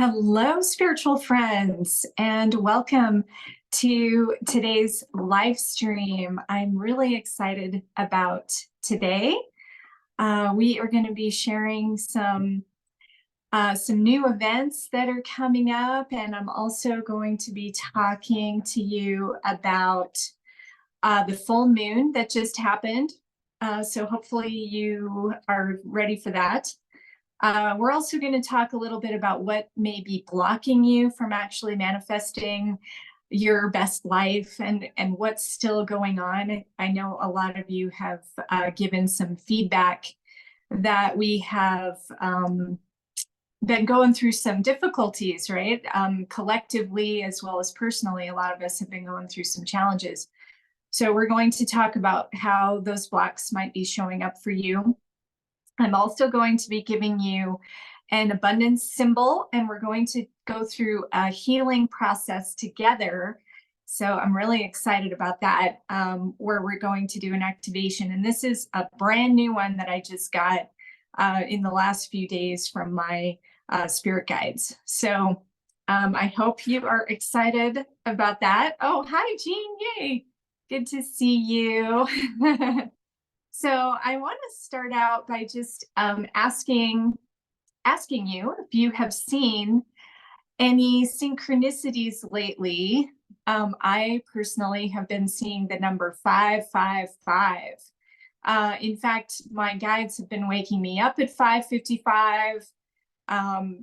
Hello, spiritual friends, and welcome to today's live stream. I'm really excited about today. We are going to be sharing some new events that are coming up, and I'm also going to be talking to you about the full moon that just happened. So hopefully you are ready for that. We're also going to talk a little bit about what may be blocking you from actually manifesting your best life and what's still going on. I know a lot of you have given some feedback that we have been going through some difficulties, right? Collectively as well as personally, a lot of us have been going through some challenges. So we're going to talk about how those blocks might be showing up for you. I'm also going to be giving you an abundance symbol, and we're going to go through a healing process together. So I'm really excited about that, where we're going to do an activation. And this is a brand new one that I just got in the last few days from my spirit guides. So I hope you are excited about that. Oh, hi, Jean. Yay. Good to see you. So I want to start out by just asking you if you have seen any synchronicities lately. I personally have been seeing the number 555. In fact, my guides have been waking me up at 5:55. I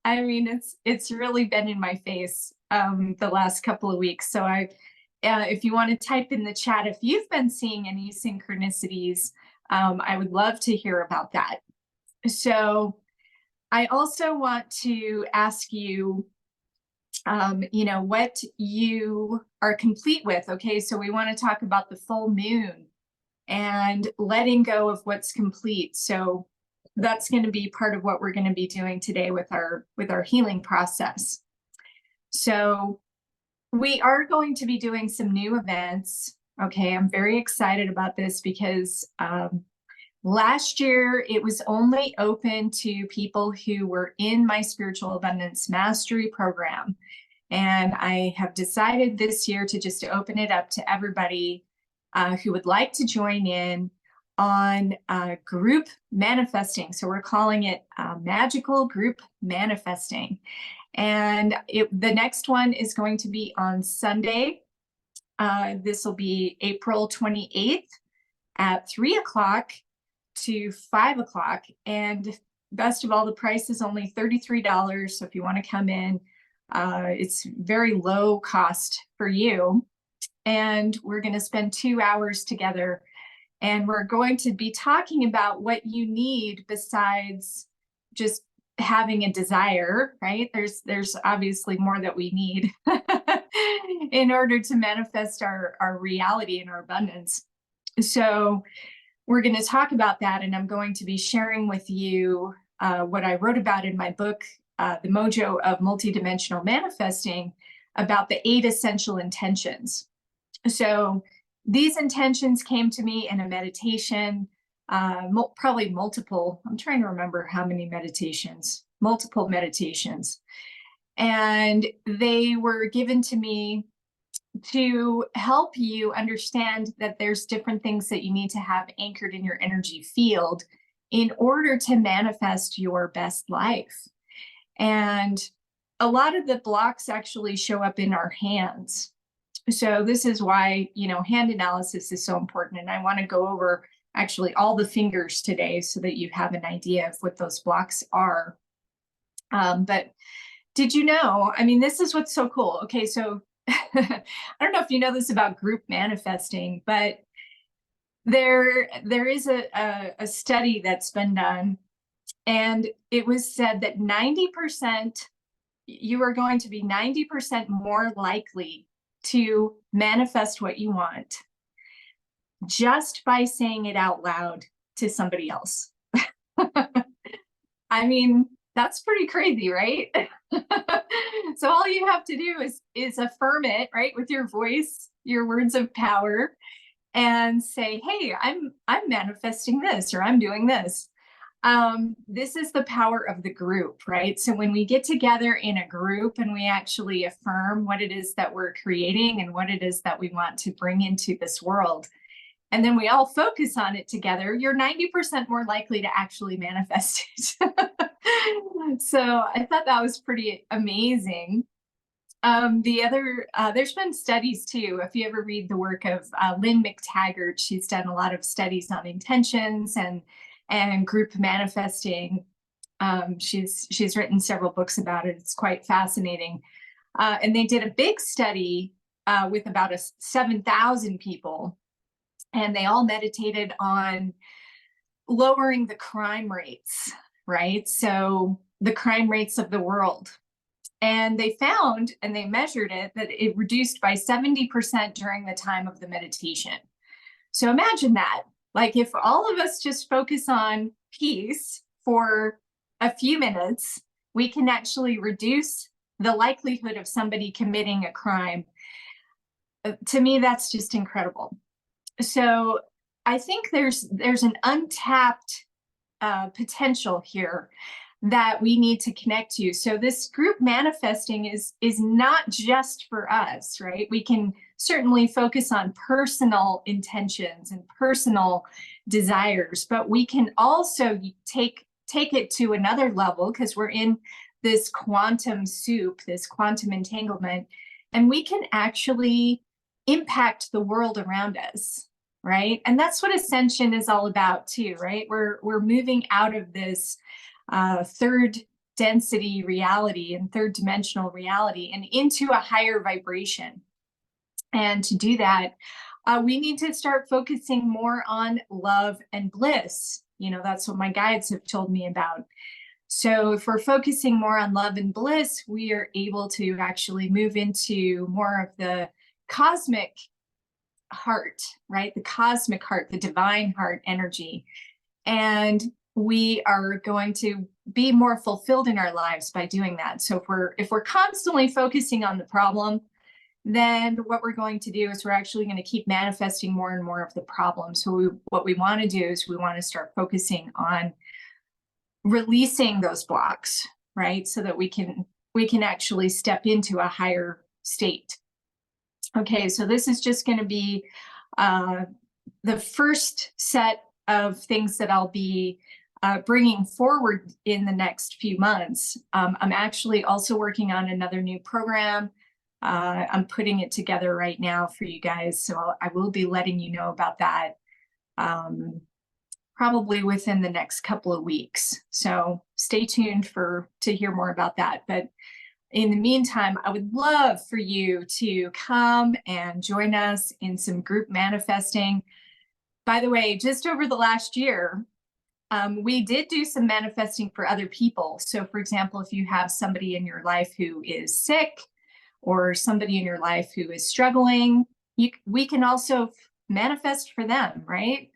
mean, it's really been in my face the last couple of weeks. So if you want to type in the chat, if you've been seeing any synchronicities, I would love to hear about that. So I also want to ask you, what you are complete with. Okay, so we want to talk about the full moon and letting go of what's complete. So that's going to be part of what we're going to be doing today with our healing process. So we are going to be doing some new events. Okay, I'm very excited about this because last year it was only open to people who were in my Spiritual Abundance Mastery program. And I have decided this year to just open it up to everybody who would like to join in on group manifesting. So we're calling it Magical Group Manifesting. And the next one is going to be on Sunday. This will be April 28th at 3 o'clock to 5 o'clock. And best of all, the price is only $33. So if you want to come in, it's very low cost for you. And we're going to spend 2 hours together. And we're going to be talking about what you need besides just having a desire, right? There's obviously more that we need in order to manifest our reality and our abundance. So we're going to talk about that, and I'm going to be sharing with you what I wrote about in my book, The Mojo of Multidimensional Manifesting, about the 8 essential intentions. So these intentions came to me in a meditation, probably multiple. I'm trying to remember how many meditations, multiple meditations. And they were given to me to help you understand that there's different things that you need to have anchored in your energy field in order to manifest your best life. And a lot of the blocks actually show up in our hands. So this is why, hand analysis is so important. And I want to go over actually all the fingers today so that you have an idea of what those blocks are. But did you know, I mean, this is what's so cool. Okay, so I don't know if you know this about group manifesting, but there is a study that's been done, and it was said that 90%, you are going to be 90% more likely to manifest what you want just by saying it out loud to somebody else. I mean, that's pretty crazy, right? So all you have to do is affirm it, right, with your voice, your words of power, and say, hey, I'm manifesting this, or I'm doing this. This is the power of the group, right? So when we get together in a group and we actually affirm what it is that we're creating and what it is that we want to bring into this world, and then we all focus on it together, you're 90% more likely to actually manifest it. So I thought that was pretty amazing. There's been studies too. If you ever read the work of Lynn McTaggart, she's done a lot of studies on intentions and group manifesting. She's written several books about it. It's quite fascinating. And they did a big study with about 7,000 people, and they all meditated on lowering the crime rates, right? So the crime rates of the world. And they found, and they measured it, that it reduced by 70% during the time of the meditation. So imagine that. Like if all of us just focus on peace for a few minutes, we can actually reduce the likelihood of somebody committing a crime. To me, that's just incredible. So I think there's an untapped potential here that we need to connect to. So this group manifesting is not just for us, right? We can certainly focus on personal intentions and personal desires, but we can also take it to another level, because we're in this quantum soup, this quantum entanglement, and we can actually impact the world around us, right? And that's what ascension is all about too, right? We're moving out of this third density reality and third dimensional reality and into a higher vibration. And to do that, we need to start focusing more on love and bliss. You know, that's what my guides have told me about. So if we're focusing more on love and bliss, we are able to actually move into more of the cosmic heart, right? The cosmic heart, the divine heart energy. And we are going to be more fulfilled in our lives by doing that. So if we're constantly focusing on the problem, then what we're going to do is we're actually going to keep manifesting more and more of the problem. So what we want to do is we want to start focusing on releasing those blocks, right? So that we can actually step into a higher state. Okay, so this is just going to be the first set of things that I'll be bringing forward in the next few months. I'm actually also working on another new program. I'm putting it together right now for you guys, so I will be letting you know about that probably within the next couple of weeks. So stay tuned to hear more about that. But in the meantime, I would love for you to come and join us in some group manifesting. By the way, just over the last year, we did do some manifesting for other people. So for example, if you have somebody in your life who is sick or somebody in your life who is struggling, we can also manifest for them, right?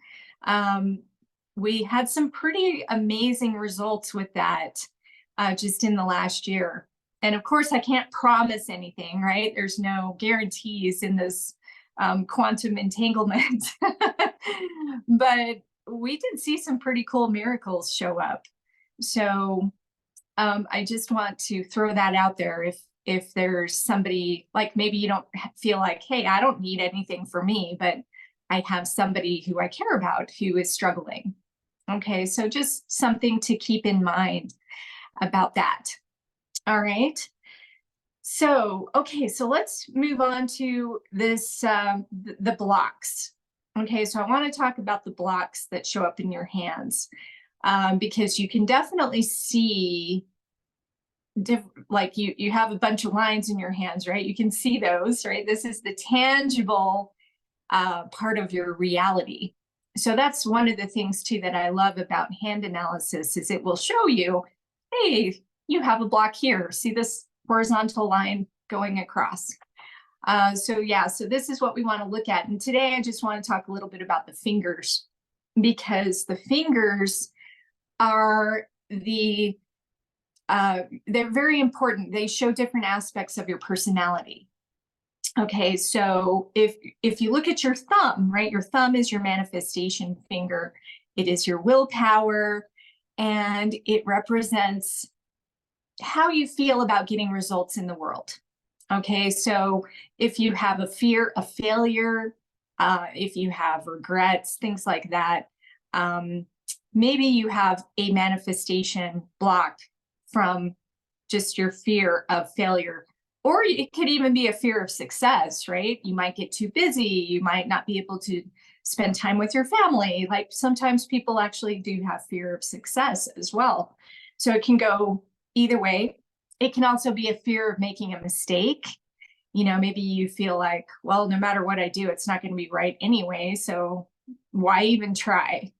We had some pretty amazing results with that just in the last year. And of course, I can't promise anything, right? There's no guarantees in this quantum entanglement. But we did see some pretty cool miracles show up. So I just want to throw that out there. If there's somebody, like maybe you don't feel like, hey, I don't need anything for me, but I have somebody who I care about who is struggling. Okay, so just something to keep in mind about that. All right. So, okay, so let's move on to this, the blocks. Okay, so I want to talk about the blocks that show up in your hands, because you can definitely see, like you have a bunch of lines in your hands, right? You can see those, right? This is the tangible part of your reality. So that's one of the things too that I love about hand analysis is it will show you, hey, you have a block here. See this horizontal line going across. So this is what we want to look at. And today I just want to talk a little bit about the fingers, because the fingers are they're very important. They show different aspects of your personality. Okay, so if you look at your thumb, right, your thumb is your manifestation finger. It is your willpower. and it represents how you feel about getting results in the world. Okay, so if you have a fear of failure, if you have regrets, things like that, maybe you have a manifestation block from just your fear of failure. Or it could even be a fear of success, right? You might get too busy. You might not be able to spend time with your family. Like sometimes people actually do have fear of success as well. So it can go either way. It can also be a fear of making a mistake. Maybe you feel like, well, no matter what I do, it's not going to be right anyway. So why even try?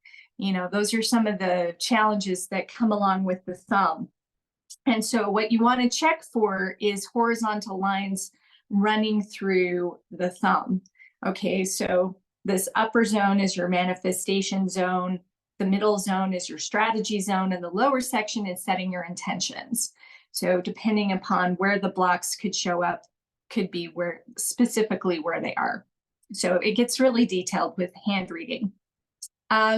Those are some of the challenges that come along with the thumb. And so what you want to check for is horizontal lines running through the thumb. Okay, so this upper zone is your manifestation zone, the middle zone is your strategy zone, and the lower section is setting your intentions. So depending upon where the blocks could show up, could be specifically where they are. So it gets really detailed with hand reading.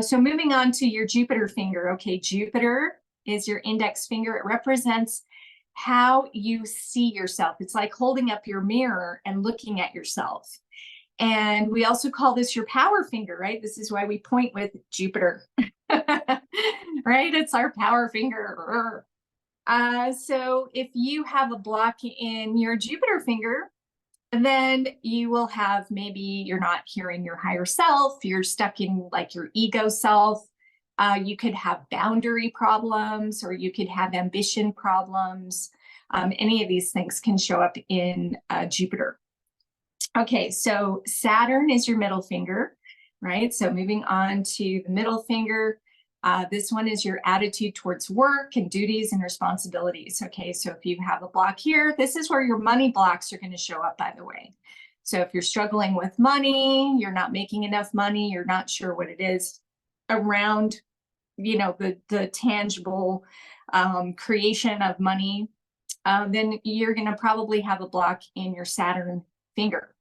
So moving on to your Jupiter finger. Okay, Jupiter is your index finger. It represents how you see yourself. It's like holding up your mirror and looking at yourself. And we also call this your power finger, right? This is why we point with Jupiter, right? It's our power finger. So if you have a block in your Jupiter finger, then you will have, maybe you're not hearing your higher self, you're stuck in like your ego self. You could have boundary problems, or you could have ambition problems. Any of these things can show up in Jupiter. Okay, so Saturn is your middle finger, right? So moving on to the middle finger, this one is your attitude towards work and duties and responsibilities. Okay, so if you have a block here, this is where your money blocks are going to show up, by the way. So if you're struggling with money, you're not making enough money, you're not sure what it is around, the tangible creation of money, then you're going to probably have a block in your Saturn finger.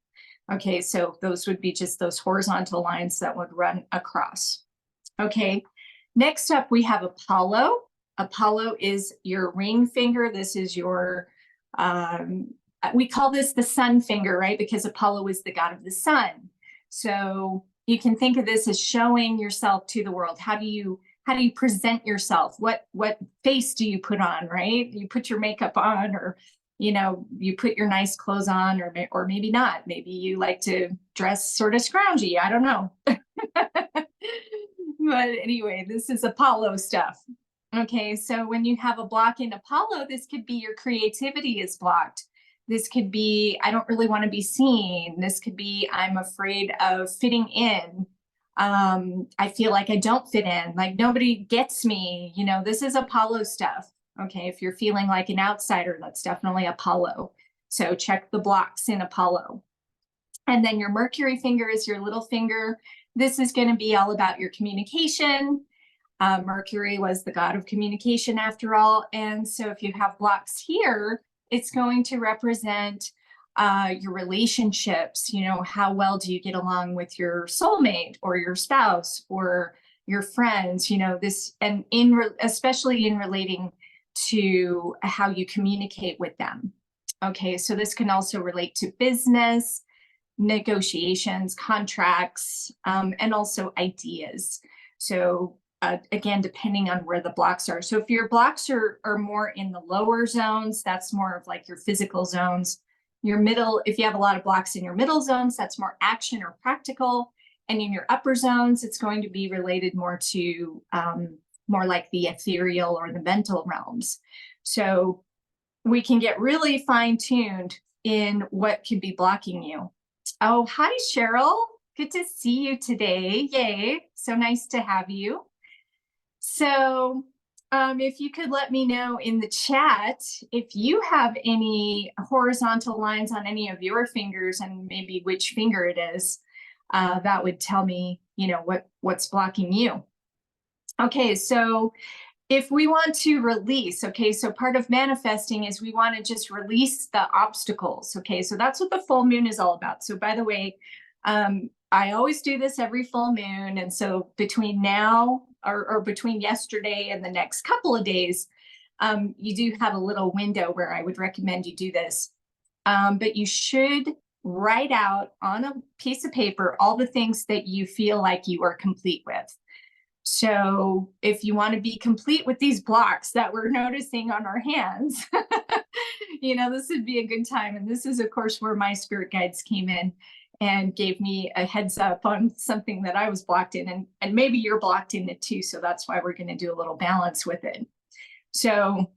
Okay, so those would be just those horizontal lines that would run across. Okay, next up we have Apollo. Apollo is your ring finger. This is your, we call this the sun finger, right? Because Apollo is the god of the sun. So you can think of this as showing yourself to the world. How do you present yourself? What face do you put on, right? You put your makeup on, or you put your nice clothes on, or maybe not. Maybe you like to dress sort of scroungy. I don't know. But anyway, this is Apollo stuff. Okay, so when you have a block in Apollo, this could be your creativity is blocked. This could be, I don't really want to be seen. This could be, I'm afraid of fitting in. I feel like I don't fit in, like nobody gets me. This is Apollo stuff. Okay, if you're feeling like an outsider, that's definitely Apollo. So check the blocks in Apollo. And then your Mercury finger is your little finger. This is going to be all about your communication. Mercury was the god of communication after all. And so if you have blocks here, it's going to represent your relationships. How well do you get along with your soulmate or your spouse or your friends? This, and especially in relating to how you communicate with them. Okay, so this can also relate to business, negotiations, contracts, and also ideas. So again, depending on where the blocks are. So if your blocks are more in the lower zones, that's more of like your physical zones. Your middle, if you have a lot of blocks in your middle zones, that's more action or practical. And in your upper zones, it's going to be related more to more like the ethereal or the mental realms. So we can get really fine-tuned in what could be blocking you. Oh, hi, Cheryl. Good to see you today. Yay. So nice to have you. So if you could let me know in the chat if you have any horizontal lines on any of your fingers and maybe which finger it is, that would tell me, what's blocking you. Okay, so if we want to release, okay, so part of manifesting is we want to just release the obstacles. Okay, so that's what the full moon is all about. So by the way, I always do this every full moon. And so between now, or between yesterday and the next couple of days, you do have a little window where I would recommend you do this. But you should write out on a piece of paper all the things that you feel like you are complete with. So if you want to be complete with these blocks that we're noticing on our hands, this would be a good time. And this is, of course, where my spirit guides came in and gave me a heads up on something that I was blocked in. And maybe you're blocked in it too. So that's why we're going to do a little balance with it. So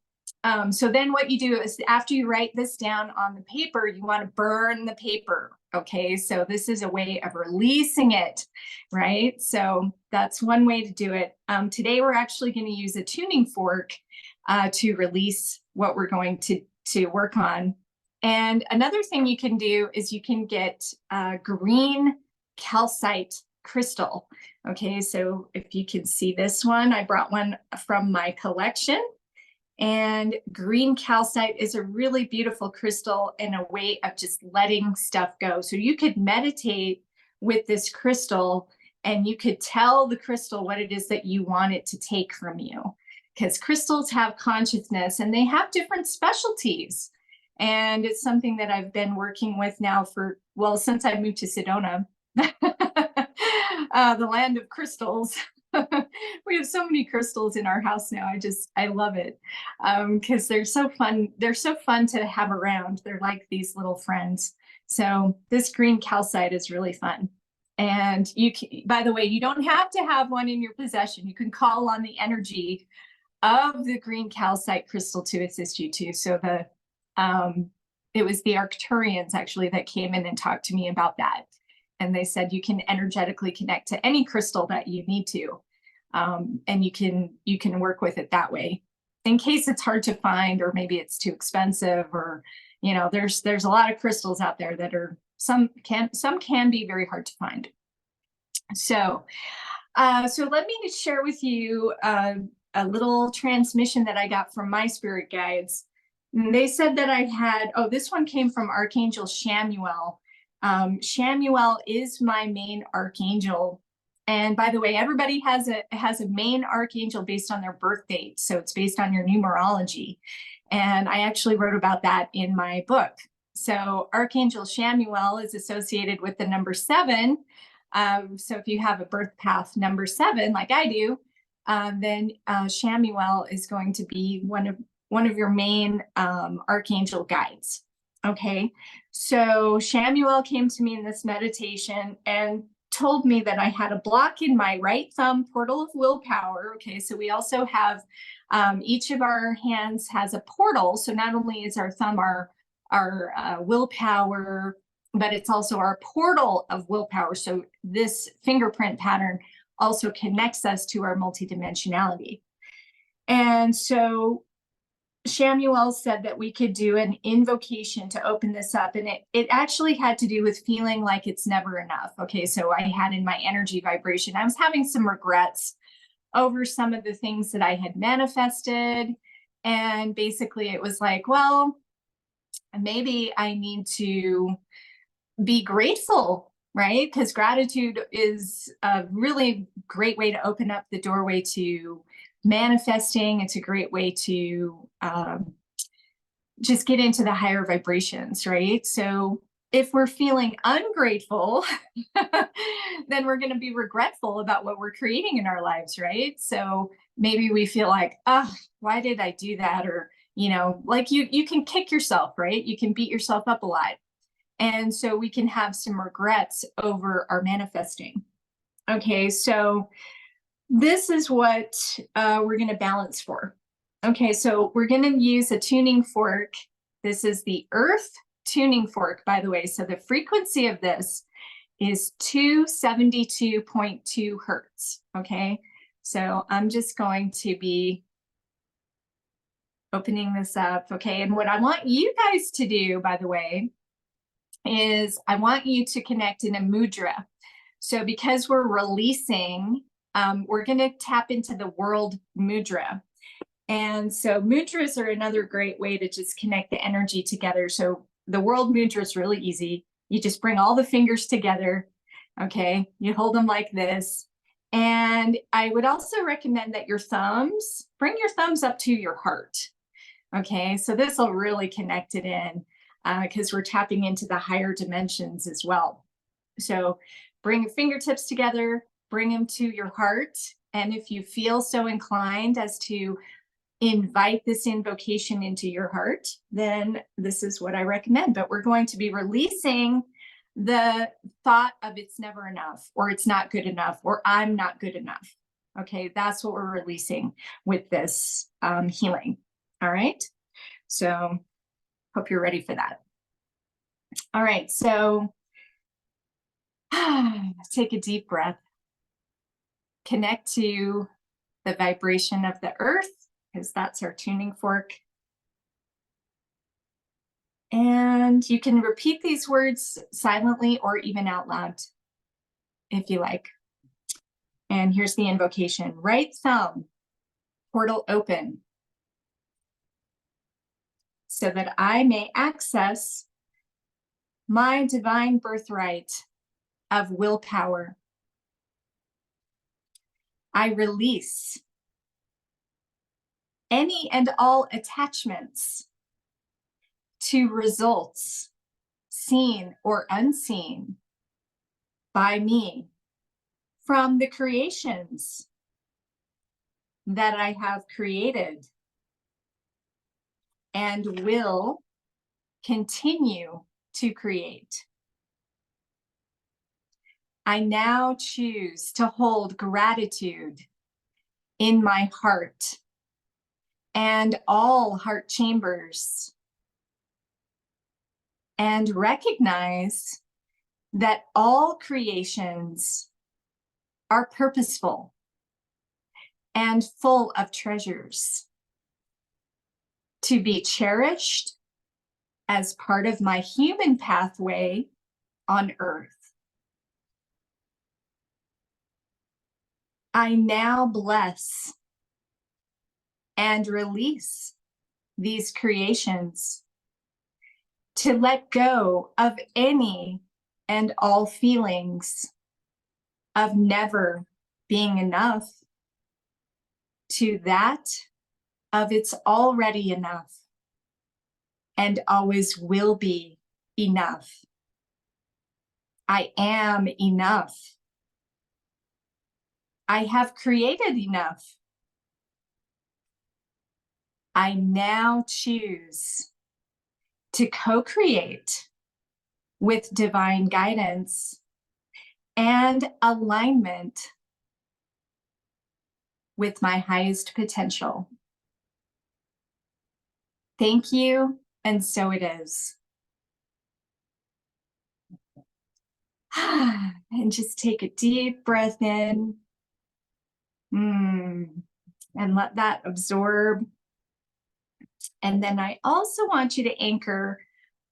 then what you do is after you write this down on the paper, you want to burn the paper. Okay, so this is a way of releasing it, right? So that's one way to do it. Today, we're actually going to use a tuning fork to release what we're going to work on. And another thing you can do is you can get green calcite crystal. Okay, so if you can see this one, I brought one from my collection. And green calcite is a really beautiful crystal and a way of just letting stuff go. So you could meditate with this crystal and you could tell the crystal what it is that you want it to take from you. Because crystals have consciousness and they have different specialties. And it's something that I've been working with now since I moved to Sedona, the land of crystals. We have so many crystals in our house now. I love it because they're so fun. They're so fun to have around. They're like these little friends. So this green calcite is really fun. And by the way, you don't have to have one in your possession. You can call on the energy of the green calcite crystal to assist you too. So it was the Arcturians actually that came in and talked to me about that. And they said you can energetically connect to any crystal that you need to. And you can work with it that way. In case it's hard to find, or maybe it's too expensive, or there's a lot of crystals out there that are some can be very hard to find. So let me share with you a little transmission that I got from my spirit guides. And they said that I had, this one came from Archangel Shamuel. Shamuel is my main archangel. And by the way, everybody has a main archangel based on their birth date. So it's based on your numerology. And I actually wrote about that in my book. So Archangel Shamuel is associated with the number 7. So if you have a birth path number 7, like I do, then Shamuel is going to be one of your main archangel guides. Okay, so Shamuel came to me in this meditation and told me that I had a block in my right thumb portal of willpower. Okay, so we also have each of our hands has a portal. So not only is our thumb our willpower, but it's also our portal of willpower. So this fingerprint pattern also connects us to our multidimensionality. And so Shamuel said that we could do an invocation to open this up. And it actually had to do with feeling like it's never enough. Okay, so I had in my energy vibration, I was having some regrets over some of the things that I had manifested. And basically it was like, well, maybe I need to be grateful, right? Because gratitude is a really great way to open up the doorway to manifesting. It's a great way to just get into the higher vibrations, right? So if we're feeling ungrateful, then we're going to be regretful about what we're creating in our lives, right? So maybe we feel like, oh, why did I do that? Or, like you can kick yourself, right? You can beat yourself up a lot. And so we can have some regrets over our manifesting. Okay, so this is what we're going to balance for. Okay, so we're going to use a tuning fork. This is the Earth tuning fork, by the way. So the frequency of this is 272.2 hertz. Okay, so I'm just going to be opening this up. Okay, and what I want you guys to do, by the way, is I want you to connect in a mudra. So because we're releasing, we're going to tap into the world mudra. And so mudras are another great way to just connect the energy together. So the world mudra is really easy. You just bring all the fingers together. Okay, you hold them like this, And I would also recommend that bring your thumbs up to your heart. Okay, so this will really connect it in because we're tapping into the higher dimensions as well. So bring your fingertips together, bring them to your heart. And if you feel so inclined as to invite this invocation into your heart, then this is what I recommend. But we're going to be releasing the thought of it's never enough, or it's not good enough, or I'm not good enough. Okay, that's what we're releasing with this healing. All right, so hope you're ready for that. All right, so take a deep breath. Connect to the vibration of the earth, because that's our tuning fork. And you can repeat these words silently or even out loud if you like. And here's the invocation. Right thumb, portal open, so that I may access my divine birthright of willpower. I release any and all attachments to results seen or unseen by me from the creations that I have created and will continue to create. I now choose to hold gratitude in my heart and all heart chambers, and recognize that all creations are purposeful and full of treasures to be cherished as part of my human pathway on Earth. I now bless and release these creations to let go of any and all feelings of never being enough to that of it's already enough and always will be enough. I am enough. I have created enough. I now choose to co-create with divine guidance and alignment with my highest potential. Thank you, and so it is. And just take a deep breath in. And let that absorb. And then I also want you to anchor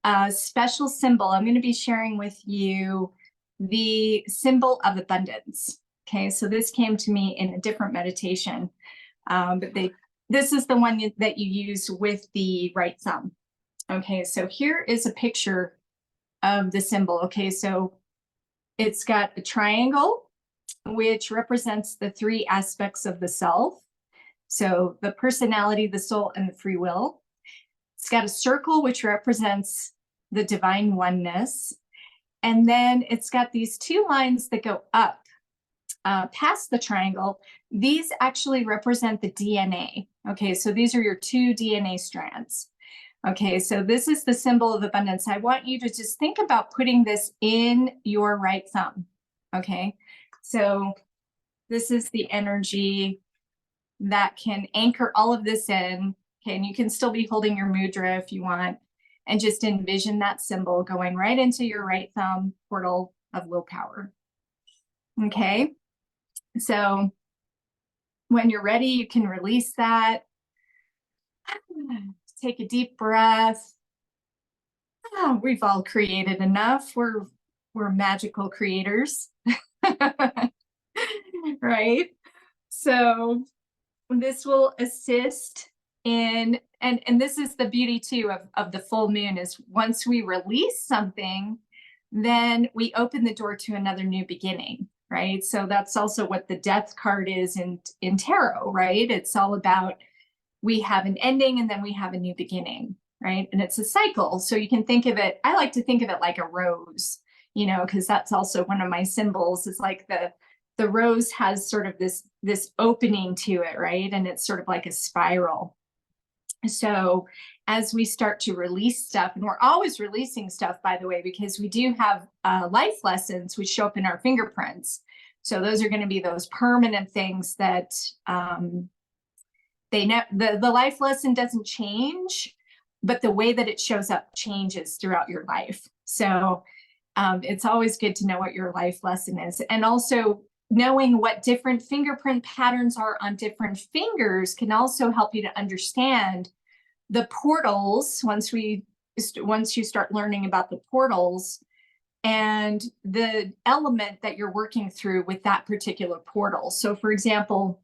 a special symbol. I'm going to be sharing with you the symbol of abundance. Okay, so this came to me in a different meditation, but this is the one that you use with the right thumb. Okay, so here is a picture of the symbol. Okay, so it's got a triangle, which represents the three aspects of the self. So the personality, the soul, and the free will. It's got a circle, which represents the divine oneness. And then it's got these two lines that go up past the triangle. These actually represent the DNA. Okay, so these are your two DNA strands. Okay, so this is the symbol of abundance. I want you to just think about putting this in your right thumb. Okay, so this is the energy that can anchor all of this in. Okay, and you can still be holding your mudra if you want, and just envision that symbol going right into your right thumb portal of willpower. Okay, so when you're ready, you can release that. Take a deep breath. We've all created enough. We're magical creators. Right? So this will assist in, and this is the beauty too of the full moon, is once we release something, then we open the door to another new beginning. right? So that's also what the death card is in tarot, right? It's all about, we have an ending and then we have a new beginning, right? And it's a cycle. So you can think of it, I like to think of it like a rose, because that's also one of my symbols, is like the rose has sort of this opening to it, right? And it's sort of like a spiral. So as we start to release stuff, and we're always releasing stuff, by the way, because we do have life lessons which show up in our fingerprints. So those are going to be those permanent things that the life lesson doesn't change, but the way that it shows up changes throughout your life. So it's always good to know what your life lesson is. And also knowing what different fingerprint patterns are on different fingers can also help you to understand the portals once you start learning about the portals and the element that you're working through with that particular portal. So for example,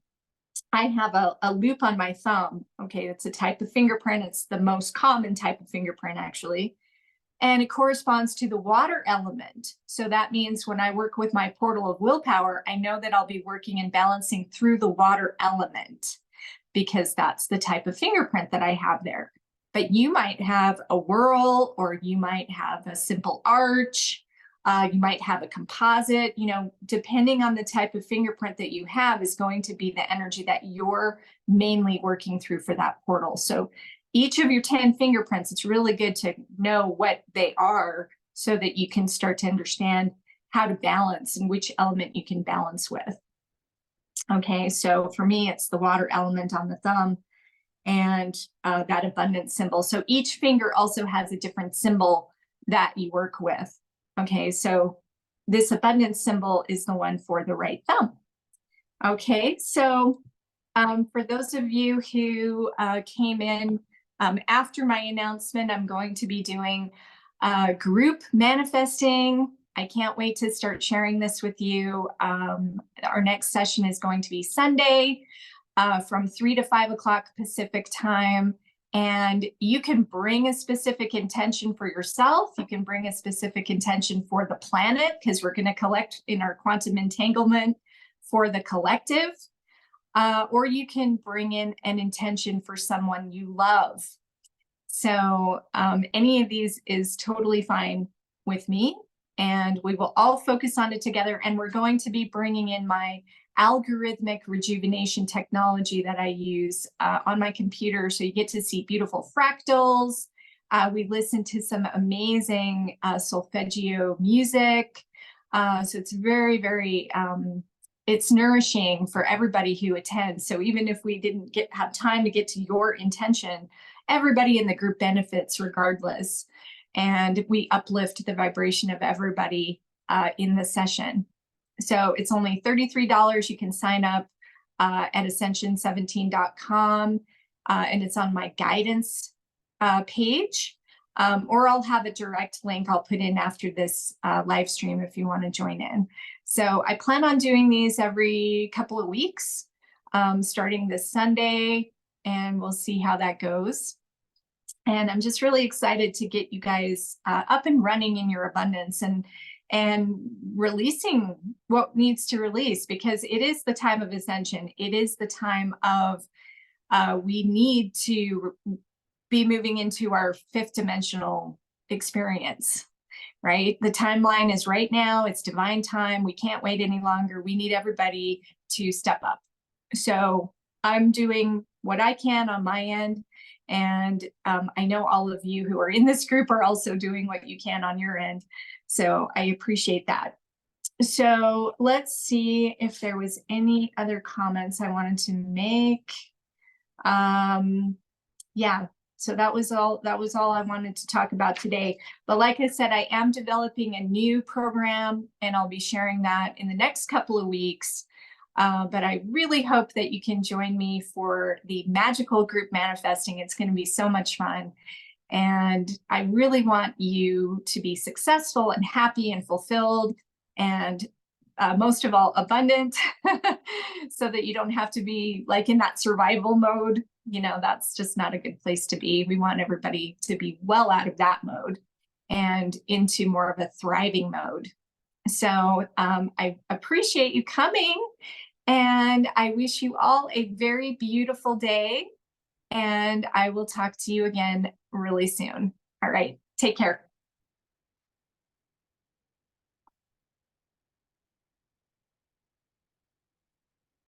I have a loop on my thumb. Okay, it's a type of fingerprint. It's the most common type of fingerprint, actually. And it corresponds to the water element. So that means when I work with my portal of willpower, I know that I'll be working and balancing through the water element, because that's the type of fingerprint that I have there. But you might have a whirl, or you might have a simple arch, you might have a composite, depending on the type of fingerprint that you have is going to be the energy that you're mainly working through for that portal. So each of your 10 fingerprints, it's really good to know what they are so that you can start to understand how to balance and which element you can balance with. Okay, so for me, it's the water element on the thumb and that abundance symbol. So each finger also has a different symbol that you work with. Okay, so this abundance symbol is the one for the right thumb. Okay, so for those of you who came in after my announcement, I'm going to be doing group manifesting. I can't wait to start sharing this with you. Our next session is going to be Sunday from 3 to 5 o'clock Pacific time. And you can bring a specific intention for yourself. You can bring a specific intention for the planet, because we're going to collect in our quantum entanglement for the collective. Or you can bring in an intention for someone you love. So any of these is totally fine with me. And we will all focus on it together. And we're going to be bringing in my algorithmic rejuvenation technology that I use on my computer. So you get to see beautiful fractals. We listen to some amazing solfeggio music. So it's very, very, it's nourishing for everybody who attends. So even if we didn't have time to get to your intention, everybody in the group benefits regardless. And we uplift the vibration of everybody in the session. So it's only $33. You can sign up at ascension17.com, and it's on my guidance page, or I'll have a direct link I'll put in after this live stream if you want to join in. So I plan on doing these every couple of weeks, starting this Sunday, and we'll see how that goes. And I'm just really excited to get you guys up and running in your abundance and releasing what needs to release, because it is the time of ascension. It is the time of we need to be moving into our 5th dimensional experience, right? The timeline is right now. It's divine time. We can't wait any longer. We need everybody to step up. So I'm doing what I can on my end. And I know all of you who are in this group are also doing what you can on your end. So I appreciate that. So let's see if there was any other comments I wanted to make. Yeah, so that was all I wanted to talk about today. But like I said, I am developing a new program, and I'll be sharing that in the next couple of weeks. But I really hope that you can join me for the magical group manifesting. It's going to be so much fun. And I really want you to be successful and happy and fulfilled, and most of all, abundant, so that you don't have to be like in that survival mode. That's just not a good place to be. We want everybody to be well out of that mode and into more of a thriving mode. So I appreciate you coming, and I wish you all a very beautiful day. And I will talk to you again really soon. All right. Take care.